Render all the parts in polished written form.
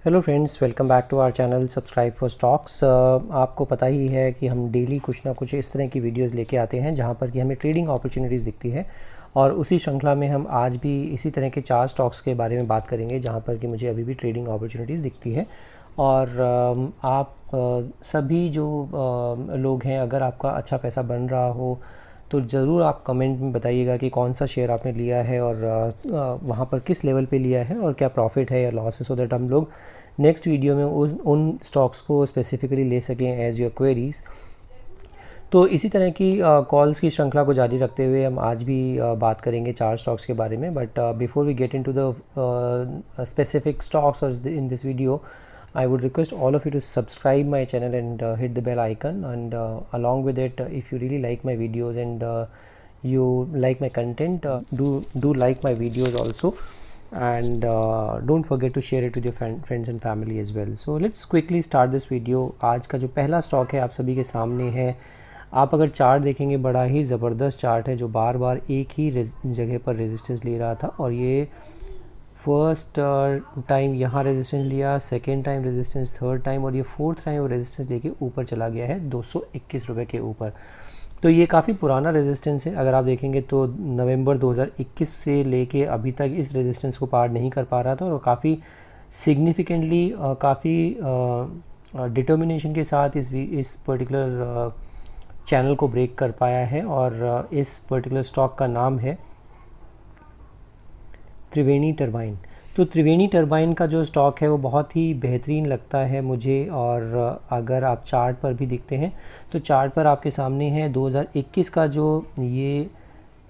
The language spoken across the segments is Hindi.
Hello friends, welcome back to our channel subscribe for stocks. आपको पता ही है कि हम डेली कुछ ना कुछ इस तरह की वीडियोस लेके आते हैं जहां पर कि हमें ट्रेडिंग अपॉर्चुनिटीज़ दिखती है। और उसी श्रृंखला में हम आज भी इसी तरह के 4 स्टॉक्स के बारे में बात करेंगे जहां पर कि मुझे अभी भी ट्रेडिंग अपॉर्चुनिटीज़ दिखती है। और आप सभी जो लोग हैं, अगर आपका अच्छा पैसा बन रहा हो तो ज़रूर आप कमेंट में बताइएगा कि कौन सा शेयर आपने लिया है और वहाँ पर किस लेवल पे लिया है और क्या प्रॉफिट है या लॉस है, सो दैट हम लोग नेक्स्ट वीडियो में उन स्टॉक्स को स्पेसिफिकली ले सकें एज योर क्वेरीज़। तो इसी तरह की कॉल्स की श्रृंखला को जारी रखते हुए हम आज भी बात करेंगे 4 स्टॉक्स के बारे में। But before we get into the specific stocks और in this video, I would request all of you to subscribe my channel and hit the bell icon, and along with it, if you really like my videos and you like my content, do like my videos also, and don't forget to share it with your friends and family as well. So let's quickly start this video. आज का जो पहला स्टॉक है आप सभी के सामने है। आप अगर चार्ट देखेंगे, बड़ा ही ज़बरदस्त चार्ट है जो बार बार एक ही जगह पर रेजिस्टेंस ले रहा था, और ये फर्स्ट टाइम यहाँ रेजिस्टेंस लिया, second time resistance, third time, और ये फोर्थ टाइम रेजिस्टेंस लेके ऊपर चला गया है 221 रुपये के ऊपर। तो ये काफ़ी पुराना रेजिस्टेंस है। अगर आप देखेंगे तो नवंबर 2021 से लेके अभी तक इस रेजिस्टेंस को पार नहीं कर पा रहा था, और काफ़ी सिग्निफिकेंटली काफ़ी डिटर्मिनेशन के साथ इस पर्टिकुलर चैनल को ब्रेक कर पाया है। और इस पर्टिकुलर स्टॉक का नाम है त्रिवेणी टरबाइन। तो त्रिवेणी टरबाइन का जो स्टॉक है वो बहुत ही बेहतरीन लगता है मुझे। और अगर आप चार्ट पर भी दिखते हैं तो चार्ट पर आपके सामने है 2021 का जो ये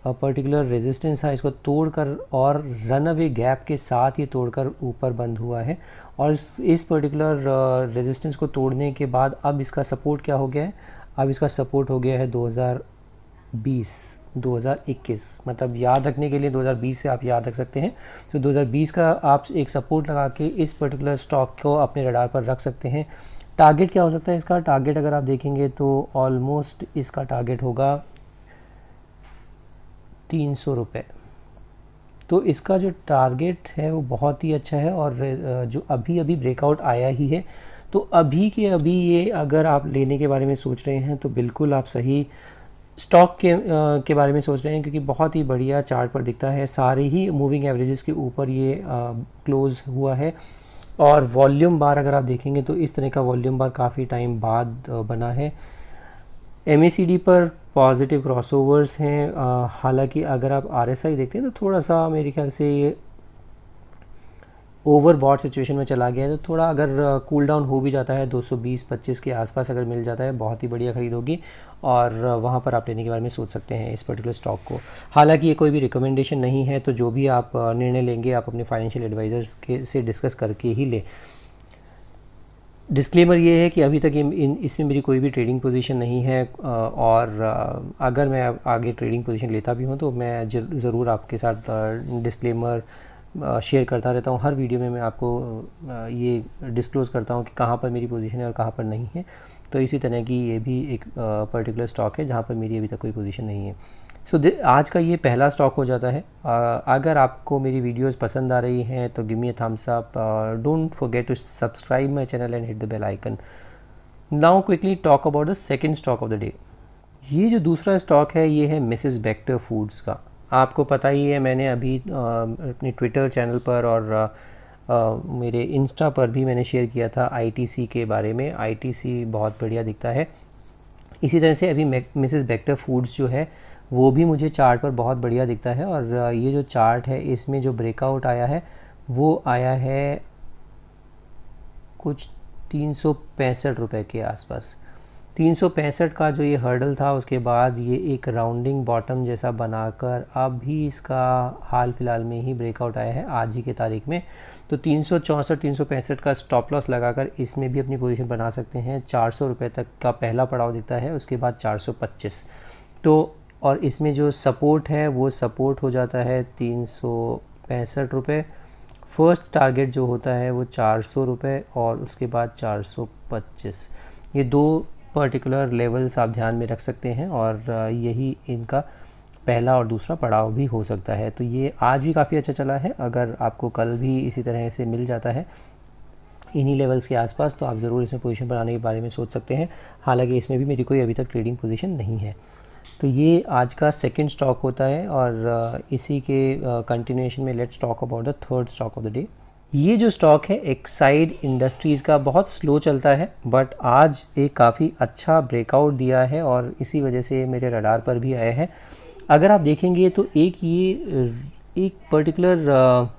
पर्टिकुलर रेजिस्टेंस था, इसको तोड़कर और रन अवे गैप के साथ ये तोड़कर ऊपर बंद हुआ है। और इस पर्टिकुलर रेजिस्टेंस को तोड़ने के बाद अब इसका सपोर्ट क्या हो गया है? अब इसका सपोर्ट हो गया है 2021, मतलब याद रखने के लिए 2020 से आप याद रख सकते हैं। तो 2020 का आप एक सपोर्ट लगा के इस पर्टिकुलर स्टॉक को अपने रडार पर रख सकते हैं। टारगेट क्या हो सकता है इसका? टारगेट अगर आप देखेंगे तो ऑलमोस्ट इसका टारगेट होगा 300 रुपये। तो इसका जो टारगेट है वो बहुत ही अच्छा है, और जो अभी ब्रेकआउट आया ही है, तो अभी ये अगर आप लेने के बारे में सोच रहे हैं तो बिल्कुल आप सही स्टॉक के बारे में सोच रहे हैं, क्योंकि बहुत ही बढ़िया चार्ट पर दिखता है। सारे ही मूविंग एवरेजेस के ऊपर ये क्लोज़ हुआ है। और वॉल्यूम बार अगर आप देखेंगे तो इस तरह का वॉल्यूम बार काफ़ी टाइम बाद बना है। MACD पर पॉजिटिव क्रॉसओवर्स हैं। हालांकि अगर आप RSI देखते हैं तो थोड़ा सा मेरे ख्याल से ये ओवरबॉट सिचुएशन में चला गया है। तो थोड़ा अगर कूल डाउन हो भी जाता है 220-25 के आसपास अगर मिल जाता है, बहुत ही बढ़िया खरीद होगी, और वहाँ पर आप लेने के बारे में सोच सकते हैं इस पर्टिकुलर स्टॉक को। हालांकि ये कोई भी रिकमेंडेशन नहीं है, तो जो भी आप निर्णय लेंगे आप अपने फाइनेंशियल एडवाइज़र्स से डिस्कस करके ही लें। डिस्क्लेमर ये है कि अभी तक इसमें मेरी कोई भी ट्रेडिंग पोजीशन नहीं है, और अगर मैं आगे ट्रेडिंग पोजीशन लेता भी हूँ तो मैं ज़रूर आपके साथ डिस्क्लेमर शेयर करता रहता हूँ। हर वीडियो में मैं आपको ये डिस्क्लोज़ करता हूँ कि कहाँ पर मेरी पोजीशन है और कहाँ पर नहीं है। तो इसी तरह की ये भी एक पर्टिकुलर स्टॉक है जहाँ पर मेरी अभी तक कोई पोजीशन नहीं है। सो आज का ये पहला स्टॉक हो जाता है। अगर आपको मेरी वीडियोस पसंद आ रही हैं तो give me a thumbs up. Don't forget to subscribe my channel and hit the bell icon. Now quickly talk about the second stock of the day. ये जो दूसरा स्टॉक है ये है मिसेस बेक्टर फूड्स का। आपको पता ही है, मैंने अभी अपने ट्विटर चैनल पर और मेरे इंस्टा पर भी मैंने शेयर किया था ITC के बारे में। ITC बहुत बढ़िया दिखता है। इसी तरह से अभी मिसेस बेक्टर फूड्स जो है वो भी मुझे चार्ट पर बहुत बढ़िया दिखता है। और ये जो चार्ट है इसमें जो ब्रेकआउट आया है वो आया है कुछ 365 रुपये के आसपास। 365 का जो ये हर्डल था, उसके बाद ये एक राउंडिंग बॉटम जैसा बनाकर अब भी इसका हाल फिलहाल में ही ब्रेकआउट आया है आज ही के तारीख में। तो 364-365 का स्टॉप लॉस लगाकर इसमें भी अपनी पोजीशन बना सकते हैं। 400 रुपये तक का पहला पड़ाव दिखता है, उसके बाद 425। तो और इसमें जो सपोर्ट है वो सपोर्ट हो जाता है 365 रुपये। फर्स्ट टारगेट जो होता है वो 400 रुपये और उसके बाद 425। ये दो पर्टिकुलर लेवल्स आप ध्यान में रख सकते हैं, और यही इनका पहला और दूसरा पड़ाव भी हो सकता है। तो ये आज भी काफ़ी अच्छा चला है। अगर आपको कल भी इसी तरह से मिल जाता है इन्हीं लेवल्स के आसपास, तो आप ज़रूर इसमें पोजीशन बनाने के बारे में सोच सकते हैं। हालांकि इसमें भी मेरी कोई अभी तक ट्रेडिंग पोजीशन नहीं है। तो ये आज का सेकंड स्टॉक होता है और इसी के कंटिन्यूएशन में let's talk about the third stock of the day. ये जो स्टॉक है एक्साइड इंडस्ट्रीज़ का, बहुत स्लो चलता है बट आज एक काफ़ी अच्छा ब्रेकआउट दिया है और इसी वजह से मेरे रडार पर भी आया है। अगर आप देखेंगे तो एक पर्टिकुलर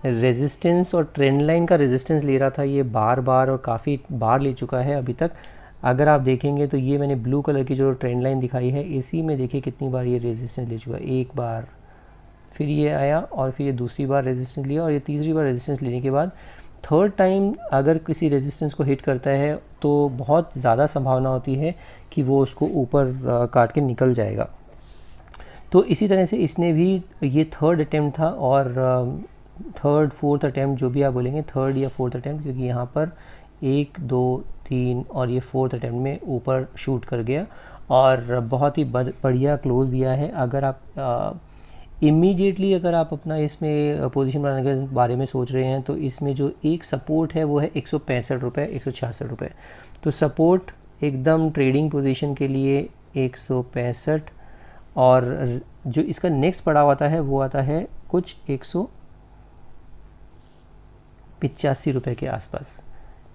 रेजिस्टेंस और ट्रेंड लाइन का रेजिस्टेंस ले रहा था, ये बार बार और काफ़ी बार ले चुका है अभी तक। अगर आप देखेंगे तो ये मैंने ब्लू कलर की जो ट्रेंड लाइन दिखाई है, इसी में देखिए कितनी बार ये रेजिस्टेंस ले चुका है। एक बार, फिर ये आया और फिर ये दूसरी बार रेजिस्टेंस लिया और ये तीसरी बार रेजिस्टेंस लेने के बाद थर्ड टाइम अगर किसी रेजिस्टेंस को हिट करता है तो बहुत ज़्यादा संभावना होती है कि वो उसको ऊपर काट के निकल जाएगा। तो इसी तरह से इसने भी, ये थर्ड अटैम्प्ट था और थर्ड फोर्थ अटैम्प्ट जो भी आप बोलेंगे, थर्ड या फोर्थ अटैम्प्ट, क्योंकि यहाँ पर 1 2 3 और ये फोर्थ अटैम्प्ट में ऊपर शूट कर गया और बहुत ही बढ़िया क्लोज दिया है। अगर आप इमीडिएटली अगर आप अपना इसमें पोजीशन बनाने के बारे में सोच रहे हैं तो इसमें जो एक सपोर्ट है वो है 165 रुपये, 166 रुपये। तो सपोर्ट एकदम ट्रेडिंग पोजीशन के लिए 165 और जो इसका नेक्स्ट पड़ाव आता है वो आता है कुछ 185 रुपये के आसपास।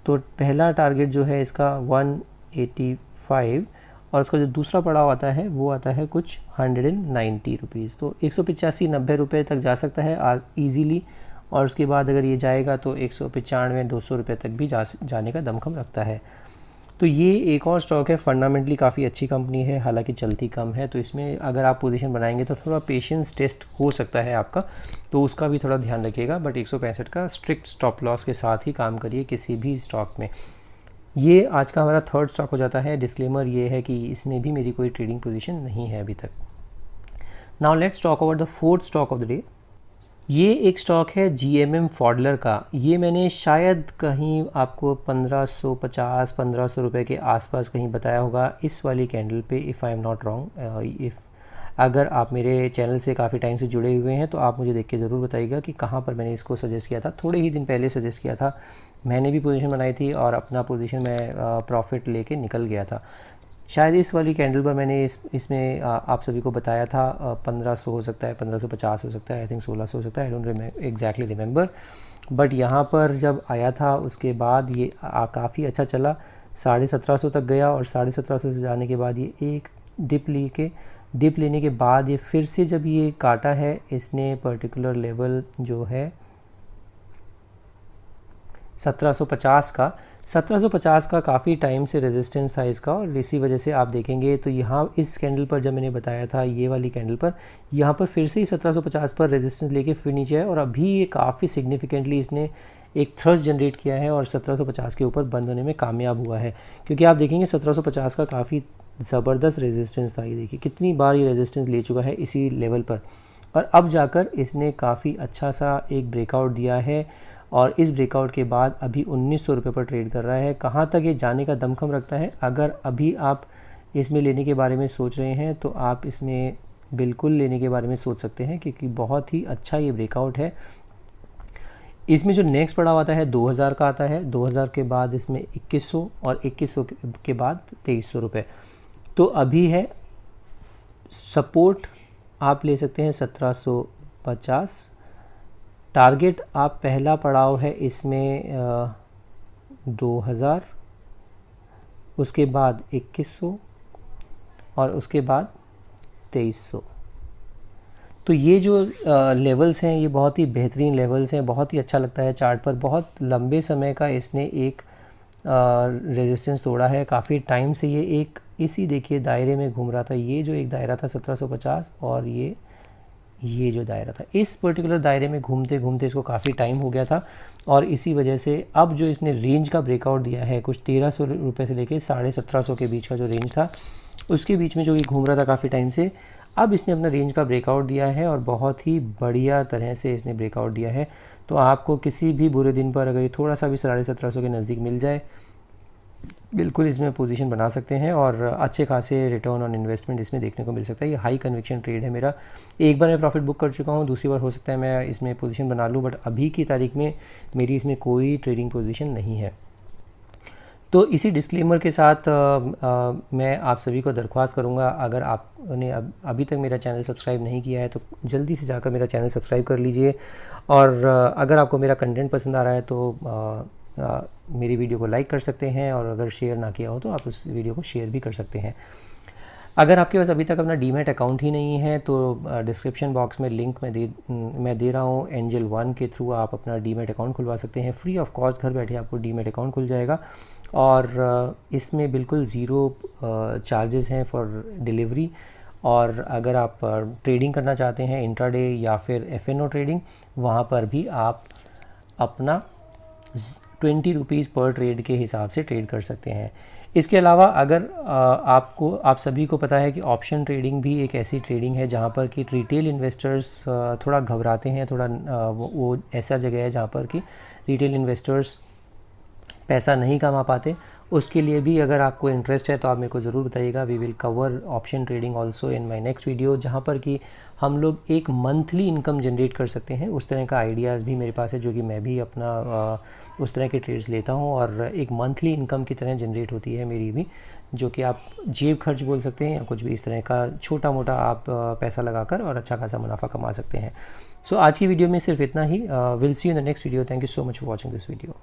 तो पहला टारगेट जो है इसका 185 और उसका जो दूसरा पड़ाव आता है वो आता है कुछ 190 रुपीज़। तो 185-90 रुपये तक जा सकता है ईज़िली और उसके बाद अगर ये जाएगा तो 195-200 रुपये तक भी जाने का दमखम रखता है। तो ये एक और स्टॉक है, फंडामेंटली काफ़ी अच्छी कंपनी है, हालांकि चलती कम है। तो इसमें अगर आप पोजीशन बनाएंगे तो थोड़ा पेशेंस टेस्ट हो सकता है आपका, तो उसका भी थोड़ा ध्यान रखिएगा। बट 165 का स्ट्रिक्ट स्टॉप लॉस के साथ ही काम करिए किसी भी स्टॉक में। ये आज का हमारा थर्ड स्टॉक हो जाता है। डिस्क्लेमर ये है कि इसमें भी मेरी कोई ट्रेडिंग पोजीशन नहीं है अभी तक। Now let's talk about the fourth stock of the day. ये एक स्टॉक है GMM फॉडलर का। ये मैंने शायद कहीं आपको 1550-1500 रुपये के आसपास कहीं बताया होगा इस वाली कैंडल पे, if I am not wrong. अगर आप मेरे चैनल से काफ़ी टाइम से जुड़े हुए हैं तो आप मुझे देख के ज़रूर बताइएगा कि कहाँ पर मैंने इसको सजेस्ट किया था। थोड़े ही दिन पहले सजेस्ट किया था, मैंने भी पोजीशन बनाई थी और अपना पोजीशन मैं प्रॉफिट लेके निकल गया था। शायद इस वाली कैंडल पर मैंने इसमें आप सभी को बताया था 1500 हो सकता है, 1550 हो सकता है, आई थिंक 1600 हो सकता है, I don't exactly remember. But यहाँ पर जब आया था उसके बाद ये काफ़ी अच्छा चला, 1750 तक गया और 1750 से जाने के बाद ये एक डिप लेने के बाद ये फिर से जब ये काटा है, इसने पर्टिकुलर लेवल जो है 1750 का काफ़ी टाइम से रेजिस्टेंस था इसका और इसी वजह से आप देखेंगे तो यहाँ इस कैंडल पर जब मैंने बताया था, ये वाली कैंडल पर यहाँ पर फिर से ही 1750 पर रेजिस्टेंस लेके फिर नीचे आया और अभी ये काफ़ी सिग्निफिकेंटली इसने एक थ्रस्ट जनरेट किया है और 1750 के ऊपर बंद होने में कामयाब हुआ है। क्योंकि आप देखेंगे 1750 का काफ़ी ज़बरदस्त रेजिस्टेंस था। ये देखिए कितनी बार ये रेजिस्टेंस ले चुका है इसी लेवल पर और अब जाकर इसने काफ़ी अच्छा सा एक ब्रेकआउट दिया है और इस ब्रेकआउट के बाद अभी 1900 रुपये पर ट्रेड कर रहा है। कहाँ तक ये जाने का दमखम रखता है, अगर अभी आप इसमें लेने के बारे में सोच रहे हैं तो आप इसमें बिल्कुल लेने के बारे में सोच सकते हैं क्योंकि बहुत ही अच्छा ये ब्रेकआउट है। इसमें जो नेक्स्ट पड़ाव आता है 2000 का आता है, 2000 के बाद इसमें 2100 और 2100 के बाद 2300 रुपये। तो अभी है सपोर्ट आप ले सकते हैं 1750, टारगेट आप पहला पड़ाव है इसमें 2000, उसके बाद 2100 और उसके बाद 2300। तो ये जो लेवल्स हैं ये बहुत ही बेहतरीन लेवल्स हैं, बहुत ही अच्छा लगता है चार्ट पर। बहुत लंबे समय का इसने एक रेजिस्टेंस तोड़ा है, काफ़ी टाइम से ये एक इसी देखिए दायरे में घूम रहा था। ये जो एक दायरा था 1750 और ये जो दायरा था, इस पर्टिकुलर दायरे में घूमते घूमते इसको काफ़ी टाइम हो गया था और इसी वजह से अब जो इसने रेंज का ब्रेकआउट दिया है कुछ 1300 रुपये से लेके 1750 के बीच का जो रेंज था उसके बीच में जो ये घूम रहा था काफ़ी टाइम से, अब इसने अपना रेंज का ब्रेकआउट दिया है और बहुत ही बढ़िया तरह से इसने ब्रेकआउट दिया है। तो आपको किसी भी बुरे दिन पर अगर ये थोड़ा सा भी 1750 के नज़दीक मिल जाए बिल्कुल इसमें पोजीशन बना सकते हैं और अच्छे खासे रिटर्न ऑन इन्वेस्टमेंट इसमें देखने को मिल सकता है। ये हाई कन्विक्शन ट्रेड है मेरा। एक बार मैं प्रॉफिट बुक कर चुका हूँ, दूसरी बार हो सकता है मैं इसमें पोजीशन बना लूँ, बट अभी की तारीख में मेरी इसमें कोई ट्रेडिंग पोजीशन नहीं है। तो इसी डिस्क्लेमर के साथ मैं आप सभी को दरख्वास्त करूंगा, अगर आपने अभी तक मेरा चैनल सब्सक्राइब नहीं किया है तो जल्दी से जाकर मेरा चैनल सब्सक्राइब कर लीजिए। और अगर आपको मेरा कंटेंट पसंद आ रहा है तो मेरी वीडियो को लाइक कर सकते हैं, और अगर शेयर ना किया हो तो आप उस वीडियो को शेयर भी कर सकते हैं। अगर आपके पास अभी तक अपना डीमैट अकाउंट ही नहीं है तो डिस्क्रिप्शन बॉक्स में लिंक मैं दे रहा हूँ। एंजल वन के थ्रू आप अपना डीमैट अकाउंट खुलवा सकते हैं, फ्री ऑफ कॉस्ट घर बैठे आपको डीमैट अकाउंट खुल जाएगा। और इसमें बिल्कुल ज़ीरो चार्जेस हैं फॉर डिलीवरी। और अगर आप ट्रेडिंग करना चाहते हैं इंट्राडे या फिर FNO ट्रेडिंग, वहाँ पर भी आप अपना 20 रुपीज़ पर ट्रेड के हिसाब से ट्रेड कर सकते हैं। इसके अलावा अगर आप सभी को पता है कि ऑप्शन ट्रेडिंग भी एक ऐसी ट्रेडिंग है जहाँ पर कि रिटेल इन्वेस्टर्स थोड़ा घबराते हैं, थोड़ा वो ऐसा जगह है जहाँ पर कि रिटेल इन्वेस्टर्स पैसा नहीं कमा पाते। उसके लिए भी अगर आपको इंटरेस्ट है तो आप मेरे को ज़रूर बताइएगा। We will cover option trading also in my next video, जहाँ पर कि हम लोग एक मंथली इनकम जनरेट कर सकते हैं। उस तरह का आइडियाज़ भी मेरे पास है, जो कि मैं भी अपना उस तरह के ट्रेड्स लेता हूँ, और एक मंथली इनकम की तरह जनरेट होती है मेरी भी, जो कि आप जेब खर्च बोल सकते हैं या कुछ भी इस तरह का छोटा मोटा आप पैसा लगाकर और अच्छा खासा मुनाफा कमा सकते हैं। सो आज की वीडियो में सिर्फ इतना ही। Will see you in the next video. Thank you so much for watching this video.